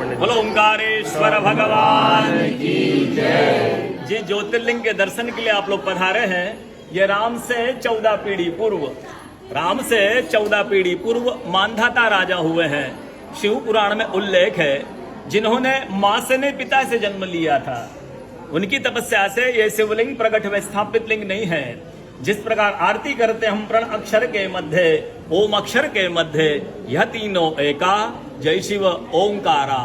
पंडित बोलो ओंकारेश्वर भगवान की जय। जी ज्योतिर्लिंग के दर्शन के लिए आप लोग पधारे हैं। ये राम से 14 पीढ़ी पूर्व, राम से 14 पीढ़ी पूर्व मांधाता राजा हुए हैं। शिव पुराण में उल्लेख है, जिन्होंने मां से नहीं पिता से जन्म लिया था, उनकी तपस्या से ये शिवलिंग प्रकट में स्थापित लिंग नहीं है। जिस प्रकार आरती करते हम प्रण अक्षर के मध्य, ओम अक्षर के मध्य, यह तीनों एका, जय शिव ओंकारा।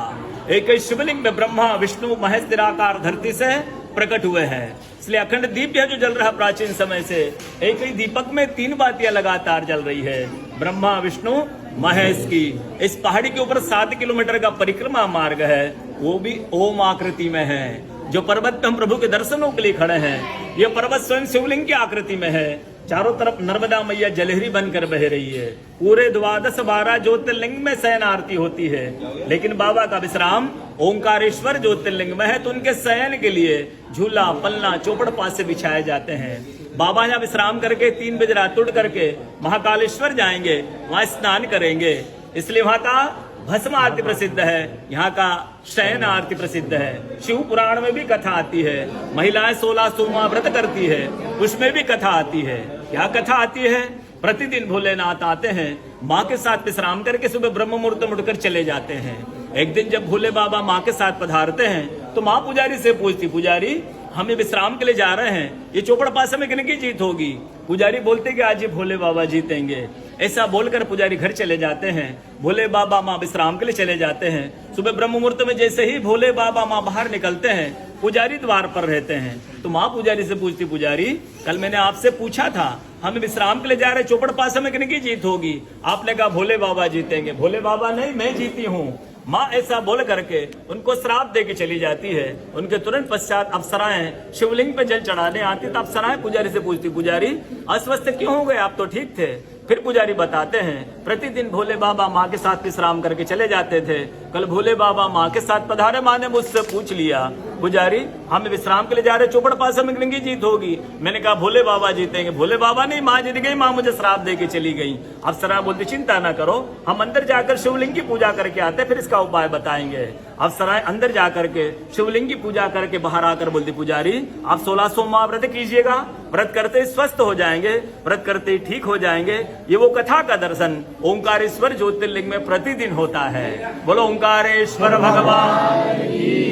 एक शिवलिंग में ब्रह्मा विष्णु महेश निराकार धरती से प्रकट हुए हैं। इसलिए अखंड दीप जो जल रहा प्राचीन समय से, एक ही दीपक में 3 बातियां लगातार जल रही है, ब्रह्मा विष्णु महेश की। इस पहाड़ी के ऊपर 7 किलोमीटर का परिक्रमा मार्ग है, वो भी ओम आकृति में है। जो पर्वत पे हम प्रभु के दर्शनों के लिए खड़े हैं, ये पर्वत स्वयं शिवलिंग की आकृति में है। चारों तरफ नर्मदा मैया जलहरी बनकर बह रही है। पूरे 12 ज्योतिर्लिंग में शयन आरती होती है, लेकिन बाबा का विश्राम ओंकारेश्वर ज्योतिर्लिंग में है, तो उनके शयन के लिए झूला पलना चौपड़ पास से बिछाए जाते हैं। बाबा यहाँ विश्राम करके 3 बजे रात उठ करके महाकालेश्वर जाएंगे, वहां स्नान करेंगे। इसलिए वहां का भस्म आरती प्रसिद्ध है, यहाँ का शयन आरती प्रसिद्ध है। शिव पुराण में भी कथा आती है, महिलाएं 16 सोमवार व्रत करती है, उसमें भी कथा आती है। क्या कथा आती है? प्रतिदिन भोलेनाथ आते हैं, माँ के साथ विश्राम करके सुबह ब्रह्म मुहूर्त में उठकर चले जाते हैं। एक दिन जब भोले बाबा माँ के साथ पधारते हैं, तो माँ पुजारी से पूछती, पुजारी हमें विश्राम के लिए जा रहे हैं, ये चौपड़ पासे में किन की जीत होगी? पुजारी बोलते कि आज ही भोले बाबा जीतेंगे। ऐसा बोलकर पुजारी घर चले जाते हैं। भोले बाबा माँ विश्राम के लिए चले जाते हैं। सुबह ब्रह्म मुहूर्त में जैसे ही भोले बाबा माँ बाहर निकलते हैं, पुजारी द्वार पर रहते हैं। तो माँ पुजारी से पूछती, पुजारी कल मैंने आपसे पूछा था, हमें विश्राम के लिए जा रहे, चौपड़ पासे में किन की जीत होगी? आपने कहा भोले बाबा जीतेंगे। भोले बाबा नहीं, मैं जीती हूँ। माँ ऐसा बोल करके उनको श्राप दे के चली जाती है। उनके तुरंत पश्चात अप्सराएं शिवलिंग पे जल चढ़ाने आती, तो अप्सराएं पुजारी से पूछती, पुजारी अस्वस्थ क्यों हो गए, आप तो ठीक थे। फिर पुजारी बताते हैं, प्रतिदिन भोले बाबा माँ के साथ विश्राम करके चले जाते थे। कल भोले बाबा माँ के साथ पधारे, माँ ने मुझसे पूछ लिया, पुजारी हम विश्राम के लिए जा रहे, चौपड़ पासे में किन की जीत होगी? मैंने कहा भोले बाबा जीतेंगे। भोले बाबा नहीं, माँ जीत गई, माँ मुझे श्राप दे के चली गई। अप्सरा बोलती, चिंता ना करो, हम अंदर जाकर शिवलिंग की पूजा करके आते, फिर इसका उपाय बताएंगे। अप्सराएं अंदर जाकर के शिवलिंग की पूजा करके बाहर आकर बोलती, पुजारी आप 16 सोमवार व्रत कीजिएगा, व्रत करते ही स्वस्थ हो जाएंगे, व्रत करते ही ठीक हो जाएंगे। ये वो कथा का दर्शन ओंकारेश्वर ज्योतिर्लिंग में प्रतिदिन होता है। बोलो ओंकारेश्वर भगवान की